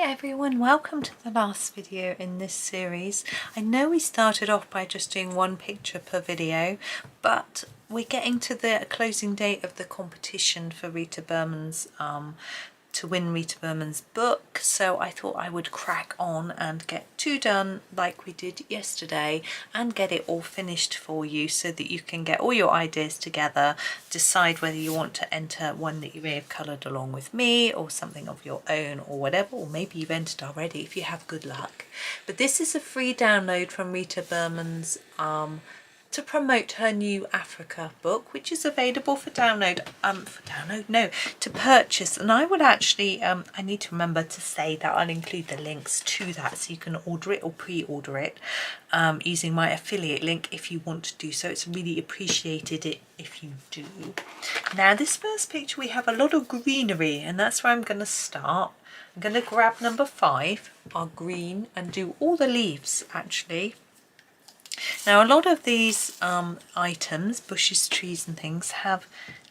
everyone, welcome to the last video in this series. I know we started off by just doing one picture per video, but we're getting to the closing date of the competition for Rita Berman's to win Rita Berman's book, so I thought I would crack on and get two done like we did yesterday and get it all finished for you so that you can get all your ideas together, decide whether you want to enter one that you may have coloured along with me or something of your own or whatever, or maybe you've entered already if you have good luck. But this is a free download from Rita Berman's to promote her new Afrika book, which is available for to purchase. And I would actually, I need to remember to say that I'll include the links to that so you can order it or pre-order it using my affiliate link if you want to do so. It's really appreciated if you do. Now this first picture we have a lot of greenery, and that's where I'm going to start. I'm going to grab number 5, our green, and do all the leaves actually. Now a lot of these items, bushes, trees and things, have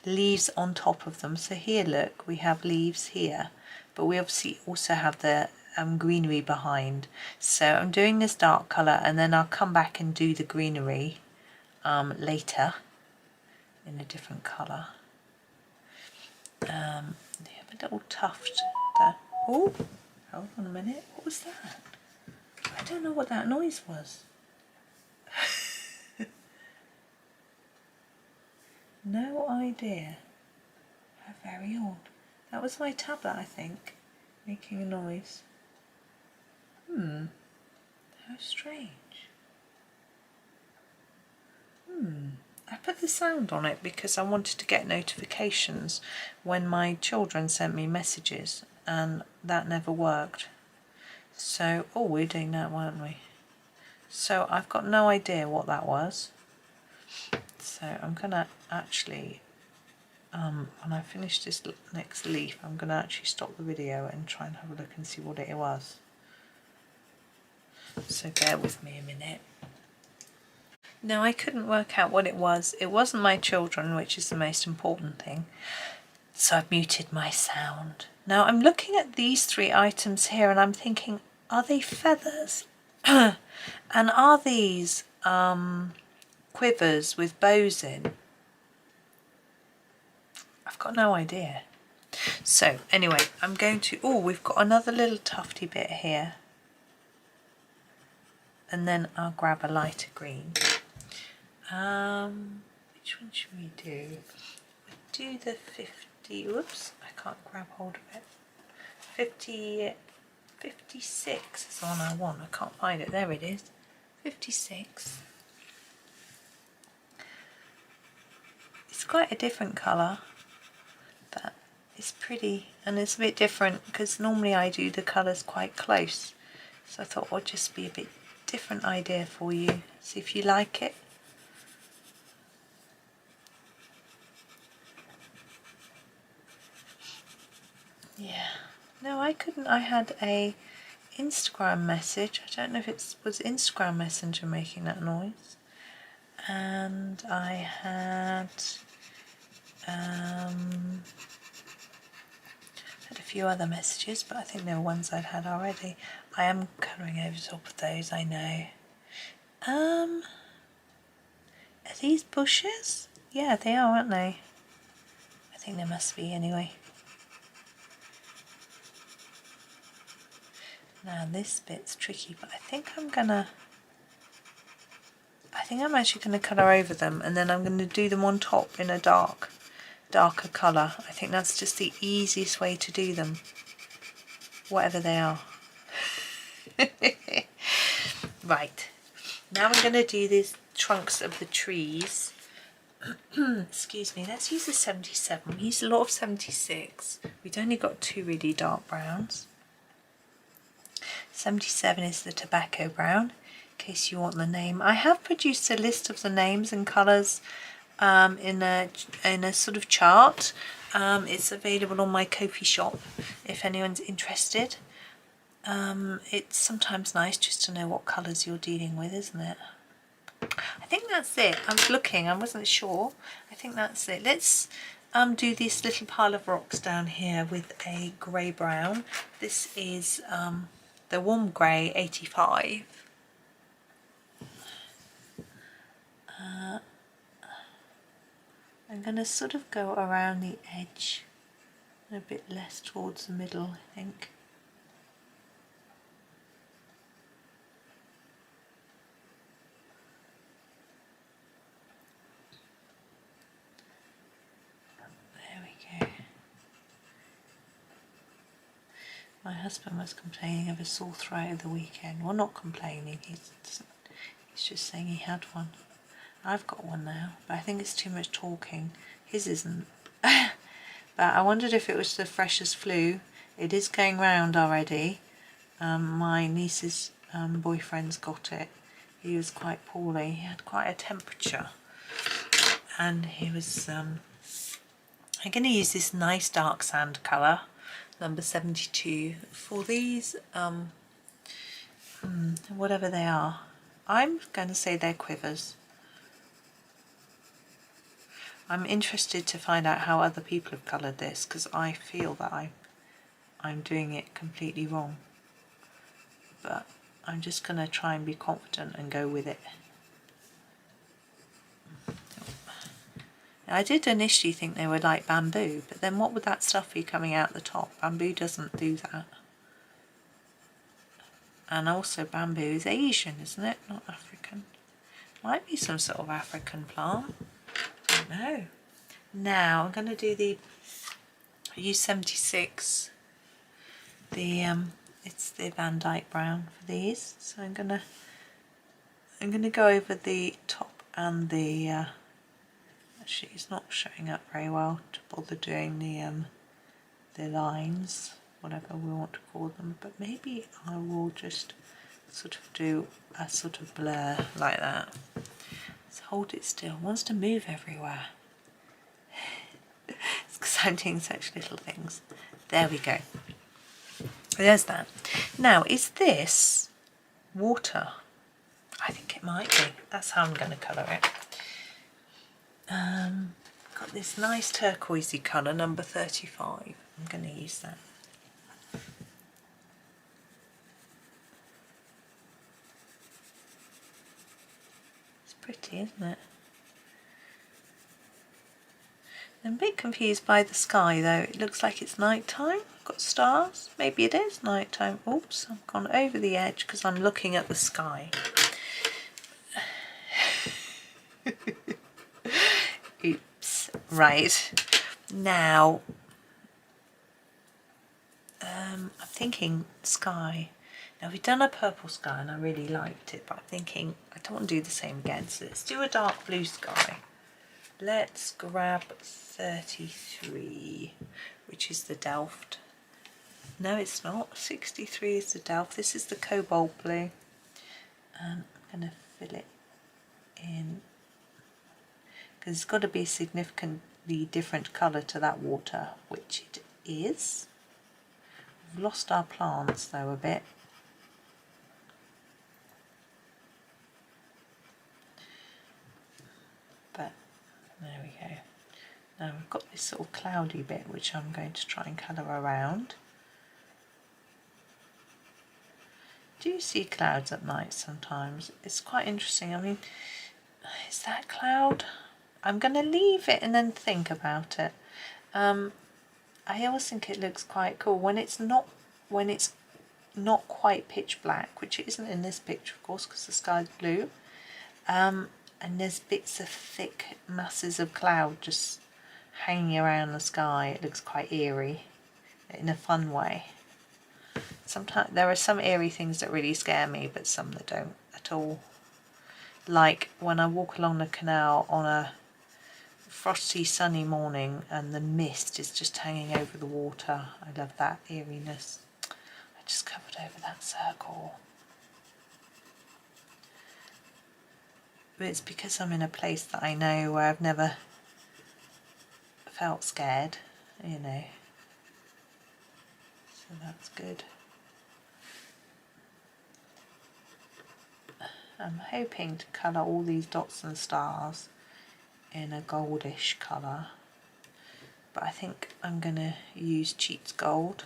leaves on top of them. So here look, we have leaves here, but we obviously also have the greenery behind. So I'm doing this dark colour and then I'll come back and do the greenery later in a different colour. They have a little tuft there. Oh, hold on a minute, what was that? I don't know what that noise was. No idea. How very odd. That was my tablet, I think, making a noise. How strange. I put the sound on it because I wanted to get notifications when my children sent me messages, and that never worked. So, oh, we're doing that, weren't we? So I've got no idea what that was. So I'm going to actually, when I finish this next leaf, I'm going to actually stop the video and try and have a look and see what it was. So bear with me a minute. Now I couldn't work out what it was. It wasn't my children, which is the most important thing. So I've muted my sound. Now I'm looking at these 3 items here and I'm thinking, are they feathers? And are these quivers with bows in? I've got no idea. So anyway, I'm going to, oh, we've got another little tufty bit here. And then I'll grab a lighter green. Which one should we do? We'll do the 50, whoops, I can't grab hold of it. 56 is the one I want. I can't find it. There it is. 56. It's quite a different colour, but it's pretty, and it's a bit different because normally I do the colours quite close. So I thought I'd just be a bit different idea for you. See if you like it. Yeah. No, I couldn't. I had a Instagram message. I don't know if it was Instagram Messenger making that noise. And I had a few other messages, but I think they were ones I'd had already. I am colouring over top of those, I know. Are these bushes? Yeah, they are, aren't they? I think they must be anyway. Now this bit's tricky, but I think I'm actually gonna colour over them, and then I'm gonna do them on top in a darker colour. I think that's just the easiest way to do them, whatever they are. Right, now I'm gonna do these trunks of the trees. Excuse me, let's use the 77. We used a lot of 76. We've only got 2 really dark browns. 77 is the tobacco brown, in case you want the name. I have produced a list of the names and colours in a sort of chart. It's available on my Ko-fi shop if anyone's interested. It's sometimes nice just to know what colours you're dealing with, isn't it? I think that's it. I was looking, I wasn't sure. I think that's it. Let's do this little pile of rocks down here with a grey brown. This is the warm grey 85. I'm going to sort of go around the edge, a bit less towards the middle, I think. There we go. My husband was complaining of a sore throat at the weekend. Well, not complaining, he's just saying he had one. I've got one now, but I think it's too much talking. His isn't. But I wondered if it was the freshest flu. It is going round already. My niece's boyfriend's got it. He was quite poorly. He had quite a temperature. And he was... I'm going to use this nice dark sand colour, number 72, for these, whatever they are. I'm going to say they're quivers. I'm interested to find out how other people have coloured this, because I feel that I'm doing it completely wrong. But I'm just going to try and be confident and go with it. I did initially think they were like bamboo, but then what would that stuff be coming out the top? Bamboo doesn't do that. And also bamboo is Asian, isn't it? Not African. Might be some sort of African plant. Don't know. Now I'm going to do the U76. It's the Van Dyke brown for these. So I'm gonna go over the top and the. Actually, it's not showing up very well to bother doing the lines, whatever we want to call them. But maybe I will just sort of do a sort of blur like that. Let's hold it still. It wants to move everywhere. It's because I'm doing such little things. There we go. There's that. Now, is this water? I think it might be. That's how I'm going to colour it. Got this nice turquoisey colour, number 35. I'm going to use that. It's pretty, isn't it? I'm a bit confused by the sky though. It looks like it's night time. Got stars. Maybe it is night time. Oops, I've gone over the edge because I'm looking at the sky. Oops. Right. Now, I'm thinking sky. Now we've done a purple sky and I really liked it, but I'm thinking I don't want to do the same again. So let's do a dark blue sky. Let's grab 33, which is the Delft. No, it's not. 63 is the Delft. This is the cobalt blue. I'm going to fill it in because it's got to be a significantly different colour to that water, which it is. We've lost our plants though a bit. But there we go. Now we've got this sort of cloudy bit which I'm going to try and colour around. Do you see clouds at night sometimes? It's quite interesting. I mean, is that cloud? I'm going to leave it and then think about it. I always think it looks quite cool when it's not quite pitch black, which it isn't in this picture of course because the sky's blue. And there's bits of thick masses of cloud just hanging around the sky. It looks quite eerie in a fun way. Sometimes there are some eerie things that really scare me, but some that don't at all. Like when I walk along the canal on a frosty sunny morning and the mist is just hanging over the water. I love that eeriness. I just covered over that circle. But it's because I'm in a place that I know where I've never felt scared, you know. So that's good. I'm hoping to colour all these dots and stars in a goldish colour. but I think I'm going to use Cheats Gold,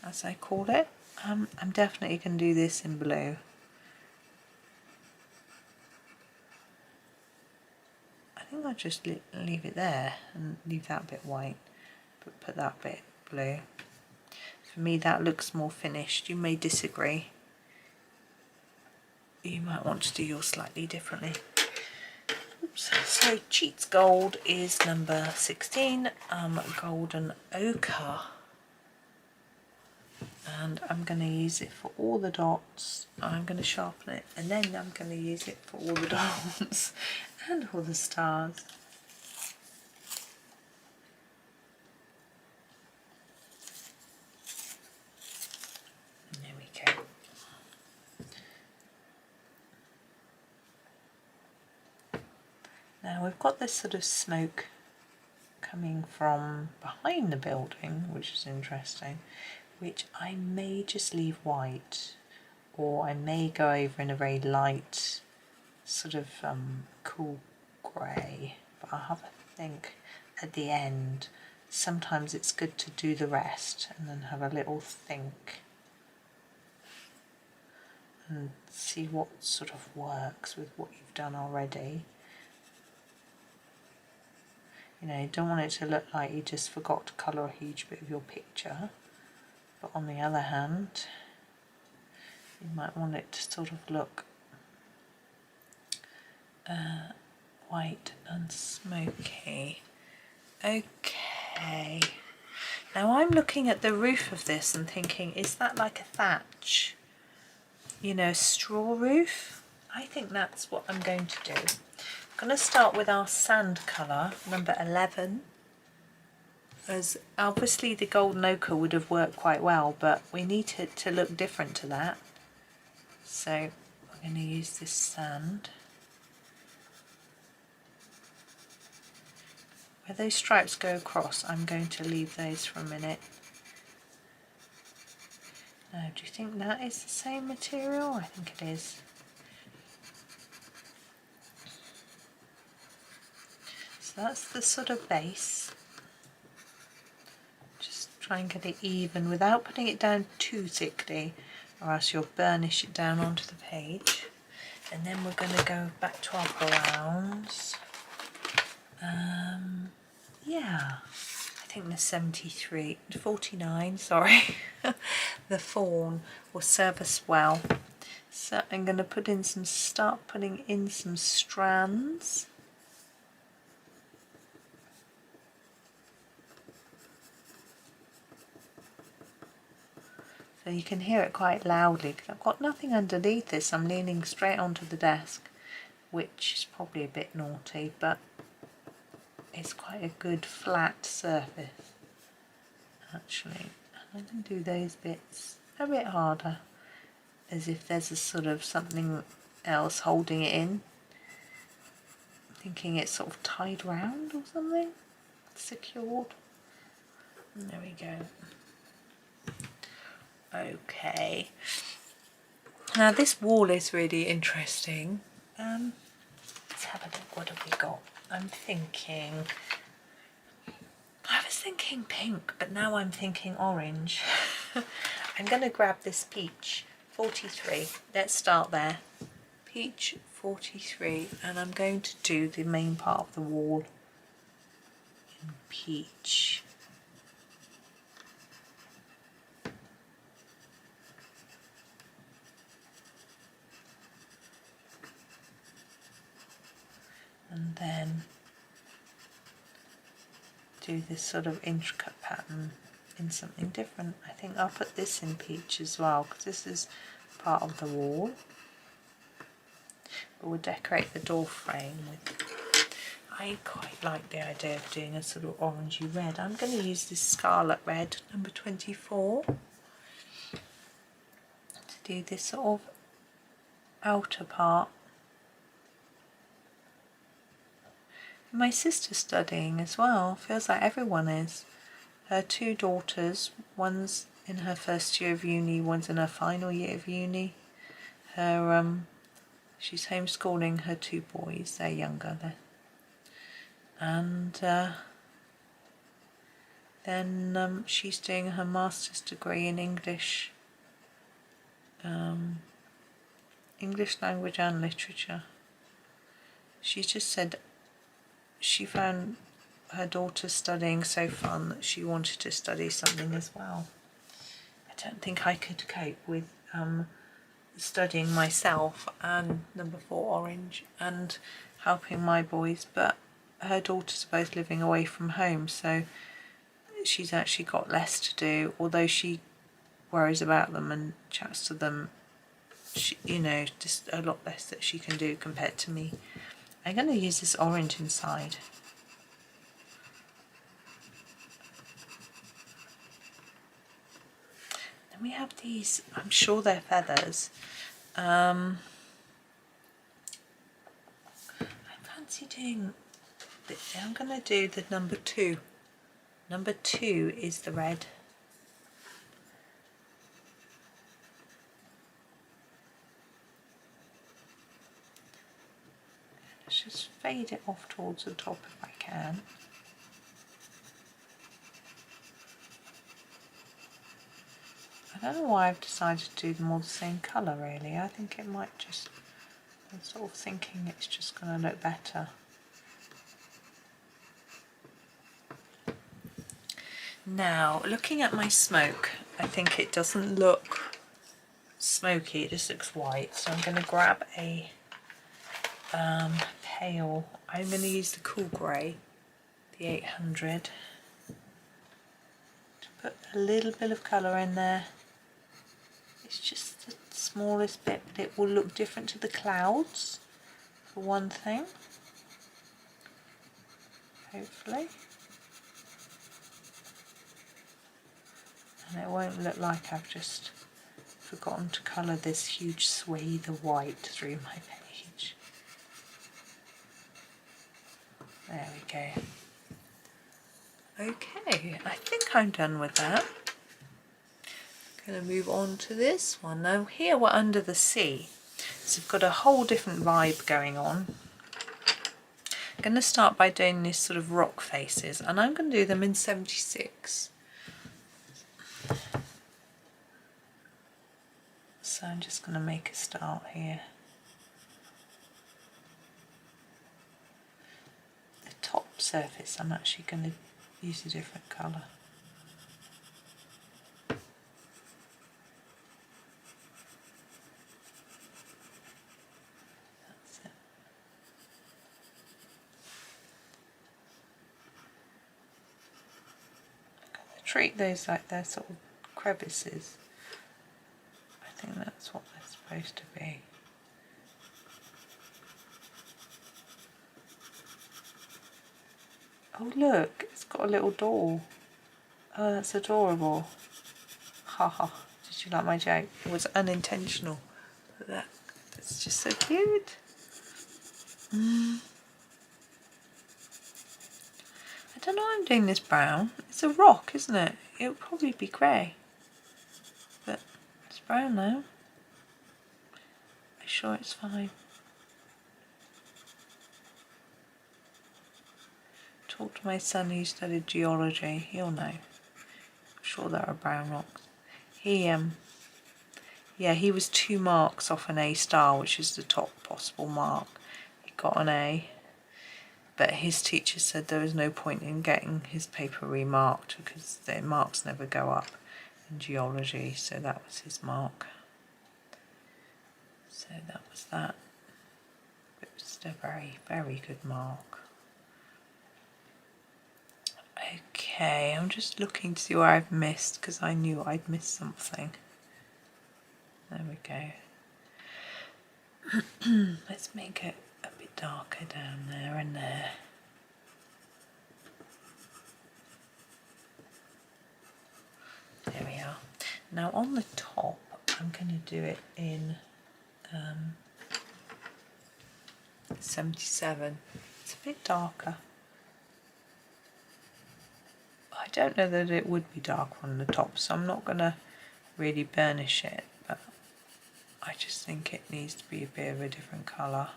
as I call it. I'm definitely going to do this in blue. I think I'll just leave it there and leave that bit white, but put that bit blue. For me that looks more finished. You may disagree. You might want to do yours slightly differently. Oops. So Cheats Gold is number 16, Golden Ochre. And I'm going to use it for all the dots. I'm going to sharpen it, and then I'm going to use it for all the dots and all the stars. And there we go. Now we've got this sort of smoke coming from behind the building, which is interesting, which I may just leave white, or I may go over in a very light sort of cool grey, but I'll have a think at the end. Sometimes it's good to do the rest and then have a little think and see what sort of works with what you've done already. You know, you don't want it to look like you just forgot to colour a huge bit of your picture, but on the other hand, you might want it to sort of look white and smoky. Okay, now I'm looking at the roof of this and thinking, is that like a thatch? You know, straw roof? I think that's what I'm going to do. I'm going to start with our sand colour, number 11. As obviously the golden ochre would have worked quite well, but we need it to look different to that. So I'm going to use this sand. Where those stripes go across, I'm going to leave those for a minute. Now, do you think that is the same material? I think it is. So that's the sort of base. Just try and get it even without putting it down too thickly, or else you'll burnish it down onto the page. And then we're going to go back to our browns. Yeah, I think the 49, sorry. The fawn will serve us well. So I'm going to start putting in some strands. So you can hear it quite loudly because I've got nothing underneath this. I'm leaning straight onto the desk, which is probably a bit naughty, but it's quite a good flat surface actually. I'm going to do those bits a bit harder, as if there's a sort of something else holding it in. Thinking it's sort of tied round or something, secured. And there we go. Okay, now this wall is really interesting. Let's have a look. What have we got? I was thinking pink, but now I'm thinking orange. I'm going to grab this peach 43. Let's start there. Peach 43, and I'm going to do the main part of the wall in peach. And then do this sort of intricate pattern in something different. I think I'll put this in peach as well, because this is part of the wall. But we'll decorate the door frame with, I quite like the idea of doing a sort of orangey red. I'm going to use this scarlet red, number 24, to do this sort of outer part. My sister's studying as well. Feels like everyone is. Her two daughters, one's in her first year of uni, one's in her final year of uni. She's homeschooling her two boys. They're younger, and Then she's doing her master's degree in English, English language and literature. She just said she found her daughter studying so fun that she wanted to study something as well. I don't think I could cope with studying myself and number 4 Orange and helping my boys, but her daughters are both living away from home, so she's actually got less to do, although she worries about them and chats to them. She, you know, just a lot less that she can do compared to me. I'm going to use this orange inside. Then we have these, I'm sure they're feathers. I fancy doing, I'm going to do the number 2. Number 2 is the red. Let's just fade it off towards the top if I can. I don't know why I've decided to do them all the same colour really. I think it might just, I'm sort of thinking it's just going to look better. Now, looking at my smoke, I think it doesn't look smoky, it just looks white. So I'm going to grab a pale, I'm going to use the cool grey, the 800, to put a little bit of colour in there. It's just the smallest bit, but it will look different to the clouds, for one thing, hopefully. And it won't look like I've just forgotten to colour this huge swathe of white through my page. There we go. Okay, I think I'm done with that. I'm going to move on to this one. Now here we're under the sea, so we've got a whole different vibe going on. I'm going to start by doing these sort of rock faces, and I'm going to do them in 76. So I'm just going to make a start here. The top surface I'm actually going to use a different colour. That's it. I'm going to treat those like they're sort of crevices. I think that's what they're supposed to be. Oh look, it's got a little door. Oh, that's adorable. Haha, did you like my joke? It was unintentional. But that's just so cute. I don't know why I'm doing this brown. It's a rock, isn't it? It would probably be grey. But it's brown now. I'm sure it's fine. Talk to my son who studied geology, he'll know. I'm sure there are brown rocks. He was 2 marks off an A star, which is the top possible mark. He got an A, but his teacher said there was no point in getting his paper remarked because their marks never go up in geology, so that was his mark. So that was that. It was just a very, very good mark. Okay, I'm just looking to see where I've missed because I knew I'd missed something. There we go. Let's make it a bit darker down there and there. There we are. Now on the top, I'm going to do it in 77. It's a bit darker. I don't know that it would be dark on the top, so I'm not going to really burnish it, but I just think it needs to be a bit of a different colour.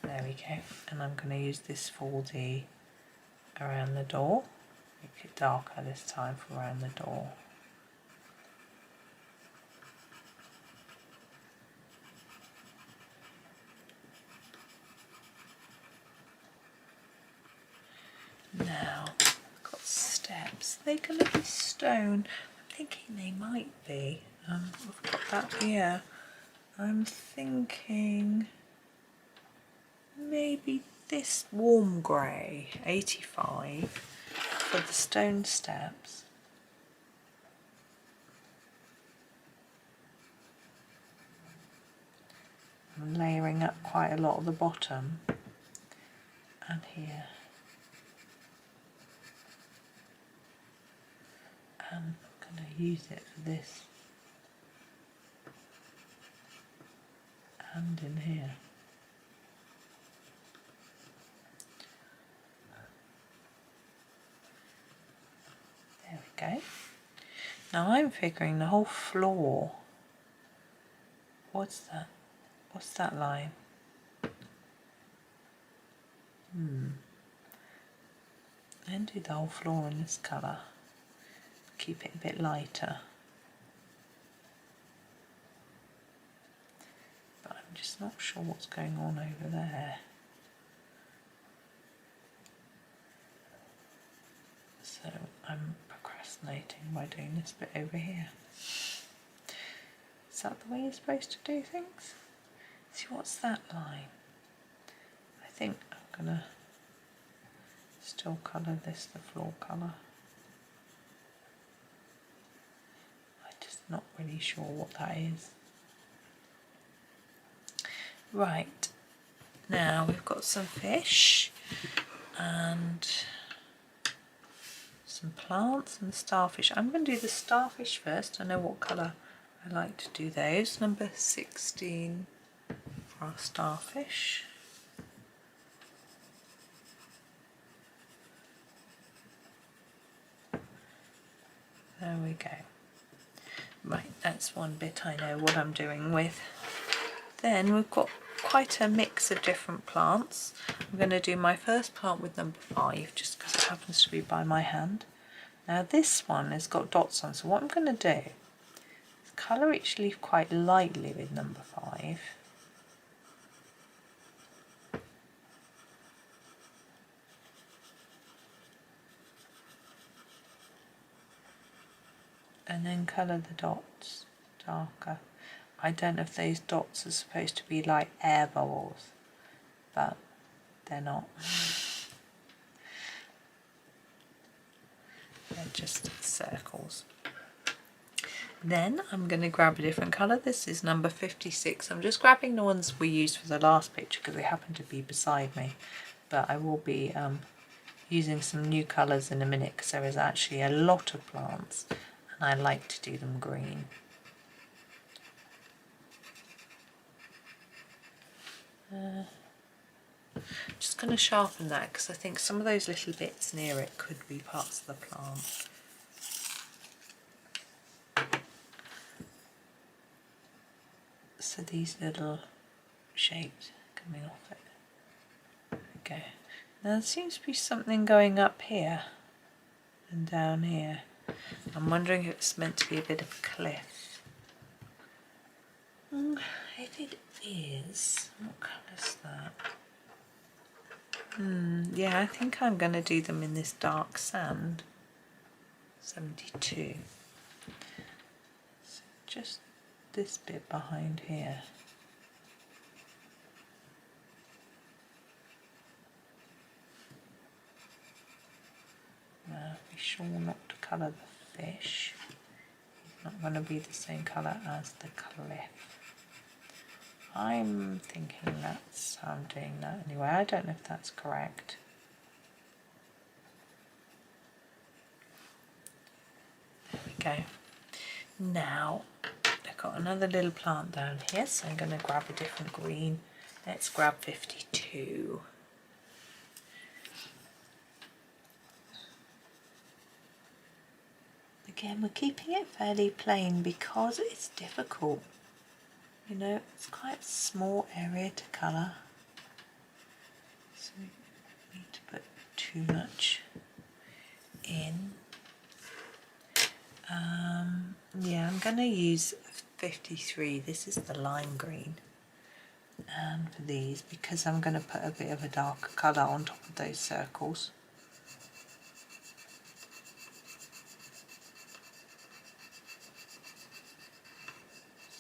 There we go. And I'm going to use this for the around the door. Make it darker this time for around the door. Now, I've got steps. Are they going to be stone? I'm thinking they might be. I've got that here. I'm thinking maybe this warm grey, 85, for the stone steps. I'm layering up quite a lot of the bottom and here. And I'm going to use it for this and in here. There we go. Now I'm figuring the whole floor. What's that? What's that line? And do the whole floor in this colour. Keep it a bit lighter. But I'm just not sure what's going on over there. So I'm procrastinating by doing this bit over here. Is that the way you're supposed to do things? See, what's that line? I think I'm gonna still colour this the floor colour. I'm just not really sure what that is. Right, now we've got some fish and some plants and starfish. I'm going to do the starfish first. I know what colour I like to do those. Number 16 for our starfish. There we go. Right, that's one bit I know what I'm doing with. Then we've got quite a mix of different plants. I'm going to do my first plant with number 5 just because it happens to be by my hand. Now this one has got dots on, so what I'm going to do is colour each leaf quite lightly with number 5. And then colour the dots darker. I don't know if those dots are supposed to be like air bubbles, but they're not. They're just circles. Then I'm going to grab a different colour. This is number 56. I'm just grabbing the ones we used for the last picture because they happen to be beside me. But I will be using some new colours in a minute because there is actually a lot of plants and I like to do them green. Just going to sharpen that because I think some of those little bits near it could be parts of the plant. So these little shapes coming off it. There we go. Now there seems to be something going up here and down here. I'm wondering if it's meant to be a bit of a cliff. If it is, what colour is that? Yeah, I think I'm going to do them in this dark sand. 72. So just this bit behind here. Now be sure not to colour the fish. It's not going to be the same colour as the cliff. I'm thinking that's how I'm doing that anyway. I don't know if that's correct. There we go. Now I've got another little plant down here, so I'm going to grab a different green. Let's grab 52. Again, we're keeping it fairly plain because it's difficult. You know, it's quite a small area to colour, so we don't need to put too much in. Yeah, I'm going to use 53. This is the lime green. And for these, because I'm going to put a bit of a darker colour on top of those circles.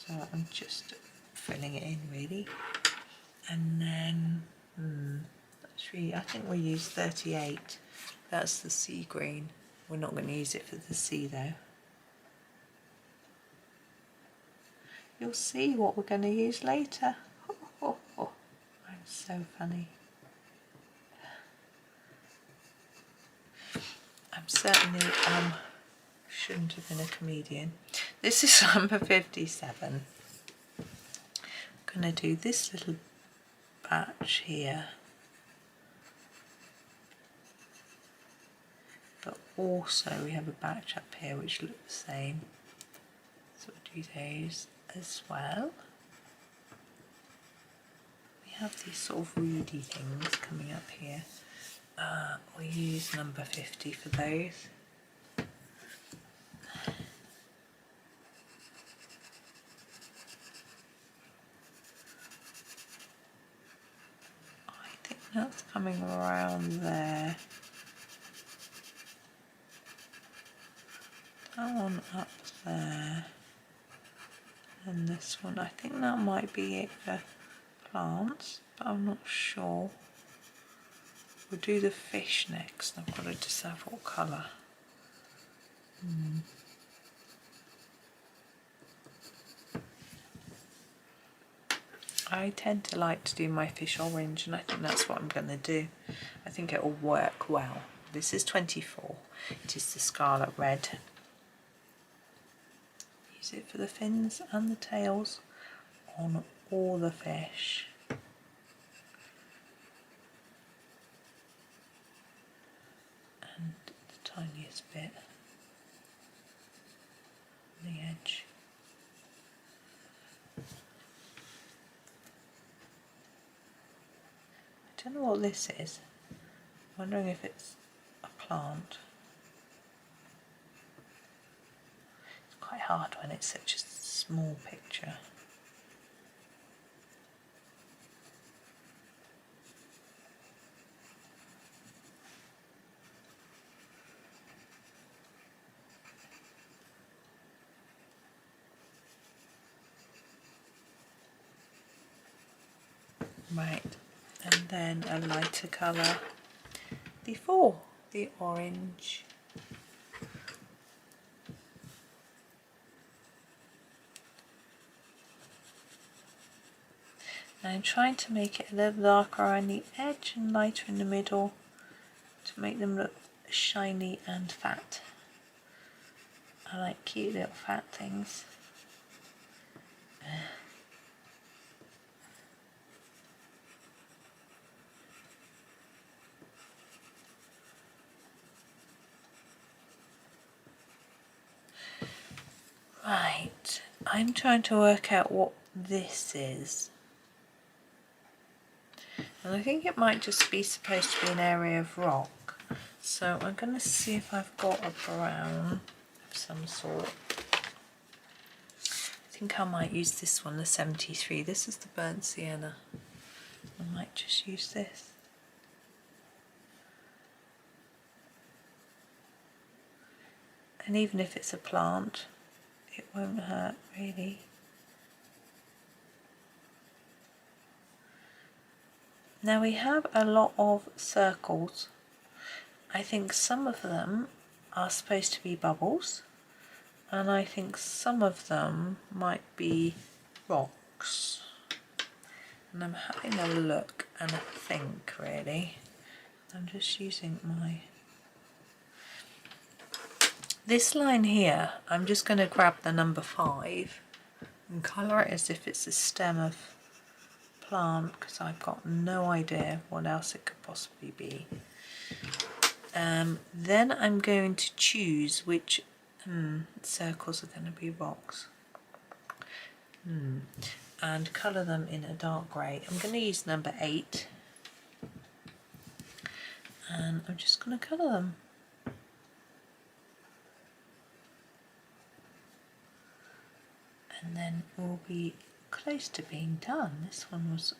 So I'm just filling it in really. And then, that's really, I think we'll use 38. That's the sea green. We're not going to use it for the sea though. You'll see what we're going to use later. I'm so funny. I'm certainly shouldn't have been a comedian. This is number 57. I'm going to do this little batch here, but also we have a batch up here which look the same, so we'll do those as well. We have these sort of reedy things coming up here. We'll use number 50 for those. I think that's coming around there. That one up there. And this one, I think that might be it for plants, but I'm not sure. We'll do the fish next. I've got to decide what colour. I tend to like to do my fish orange, and I think that's what I'm going to do. I think it will work well. This is 24. It is the scarlet red. Use it for the fins and the tails on all the fish. And the tiniest bit on the edge. I don't know what this is. I'm wondering if it's a plant. It's quite hard when it's such a small picture. Right, and then a lighter colour before the orange. Now I'm trying to make it a little darker around the edge and lighter in the middle to make them look shiny and fat. I like cute little fat things. Right, I'm trying to work out what this is. And I think it might just be supposed to be an area of rock. So I'm going to see if I've got a brown of some sort. I think I might use this one, the 73. This is the burnt sienna. I might just use this. And even if it's a plant, it won't hurt really. Now we have a lot of circles. I think some of them are supposed to be bubbles, and I think some of them might be rocks. And I'm having a look and a think really. I'm just using my... This line here, I'm just going to grab the number 5 and colour it as if it's a stem of plant, because I've got no idea what else it could possibly be. Then I'm going to choose which circles are going to be rocks and colour them in a dark grey. I'm going to use number 8 and I'm just going to colour them. and then we'll be close to being done. This one was,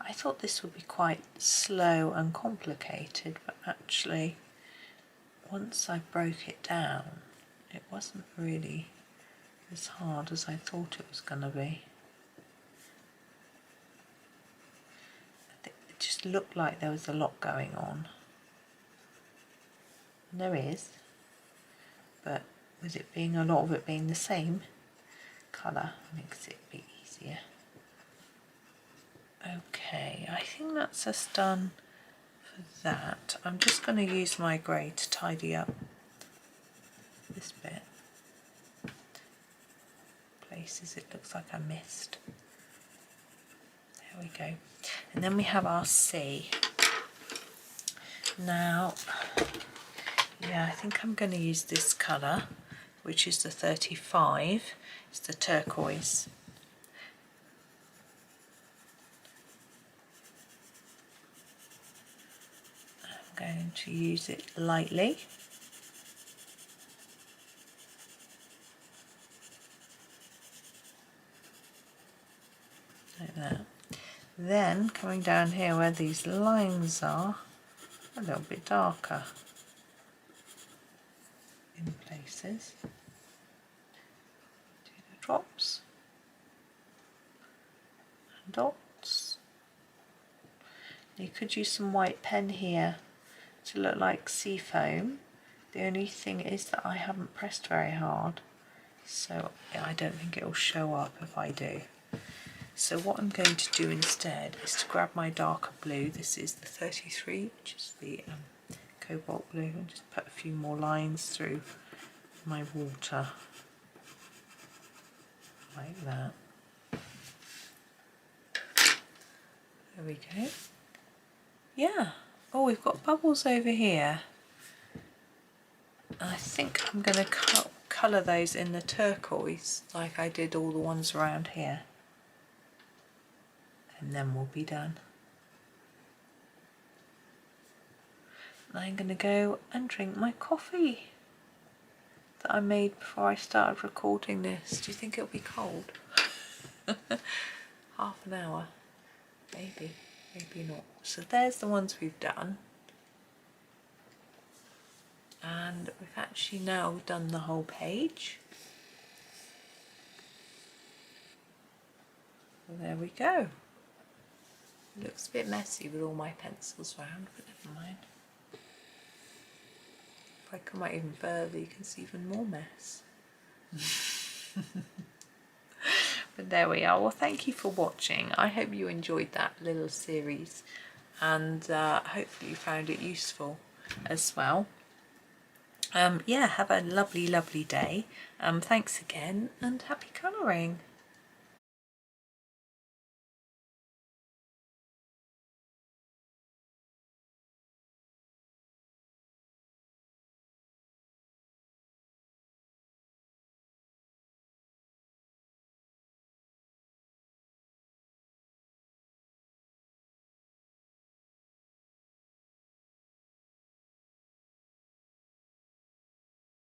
I thought this would be quite slow and complicated, but actually once I broke it down it wasn't really as hard as I thought it was going to be. It just looked like there was a lot going on, and there is, but with it being a lot of it being the same colour makes it a bit easier. Okay, I think that's us done for that. I'm just going to use my grey to tidy up this bit. Places it looks like I missed. There we go. And then we have our C. Now, yeah, I think I'm going to use this colour, which is the 35. It's the turquoise. I'm going to use it lightly. Like that. Then coming down here where these lines are, a little bit darker in places. Do the drops and dots. You could use some white pen here to look like sea foam. The only thing is that I haven't pressed very hard, so I don't think it will show up if I do. So what I'm going to do instead is to grab my darker blue. This is the 33, which is the cobalt blue, and just put a few more lines through my water like that. There we go. Yeah. Oh, we've got bubbles over here. I think I'm going to colour those in the turquoise like I did all the ones around here. And then we'll be done. I'm going to go and drink my coffee that I made before I started recording this. Do you think it'll be cold? Half an hour. Maybe, maybe not. So there's the ones we've done. And we've actually now done the whole page. So there we go. It looks a bit messy with all my pencils around, but never mind. If I come out even further, you can see even more mess. But there we are. Well, thank you for watching. I hope you enjoyed that little series, and hopefully you found it useful as well. Yeah, have a lovely, lovely day. Thanks again, and happy colouring.